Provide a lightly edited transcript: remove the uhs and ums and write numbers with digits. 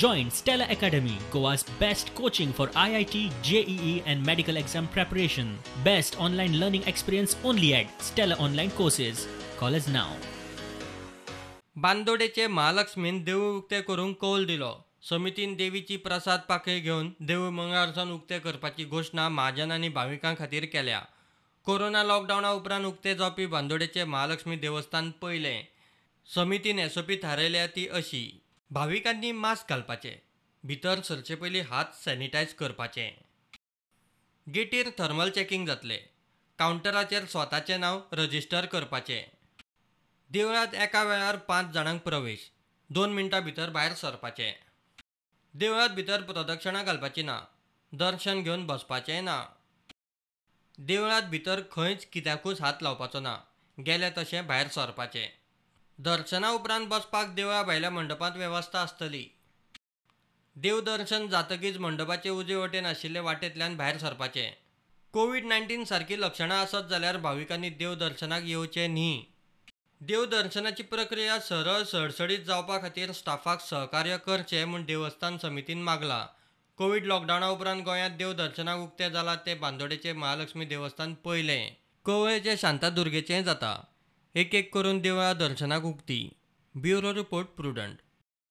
Join Stella Academy, Goa's best coaching for IIT, JEE and medical exam preparation. Best online learning experience only at Stella Online Courses. Call us now. बांदोडेचे महालक्ष्मीन देवूळ उक्ते करूंक कौल दिलो. समितीन देवीची प्रसाद पाकळी घेवन देवूळ मंगळारसान उक्ते करपाची घोषणा महाजन आनी भाविकां खातीर केल्या. कोरोना लॉकडावना उपरांत उक्ते जावपी बांदोडेचे महालक्ष्मी देवस्थान पयलें. समितीन एसओपी थारायल्या ती अशी: भाविकांनी मास्क घालपाचे, भितर सरचे पयलीं हात सॅनिटायज करपाचे, गेटीर थर्मल चॅकिंग जातले, कावंटराचेर स्वताचें नांव रजिस्टर करपाचें. देवळांत एका वेळार 5 जाणांक प्रवेश, 2 मिनटां भितर भायर सरपाचें. देवळांत भितर प्रदक्षिणा घालपाची ना, दर्शन घेवन बसपाचें ना. देवळांत भितर खंयच कित्याकूच हात लावपाचो ना, गेले तशें भायर सरपाचें. दर्शना उपरांत बसपाक देवळा भायल्या मंडपांत वेवस्था आसतली. देवदर्शन जातकीच मंडपाचे उजवे वटेन आशिल्ले वाटेंतल्यान भायर सरपाचें. कोविड-19 सारकी लक्षणां आसत जाल्यार भाविकांनी देवदर्शनाक येवचें न्ही. देवदर्शनाची प्रक्रिया सरळ सडसडीत जावपा खातीर स्टाफाक सहकार्य करचें म्हूण देवस्थान समितीन मागलां. कोविड लॉकडावना उपरांत गोंयांत देवदर्शनाक उक्तें जालां तें बांदोडेचें महालक्ष्मी देवस्थान पयलें. कवळेचें शांतादुर्गेचें जाता. एक एक करून देवळां दर्शनाक उक्तीं. Bureau report prudent.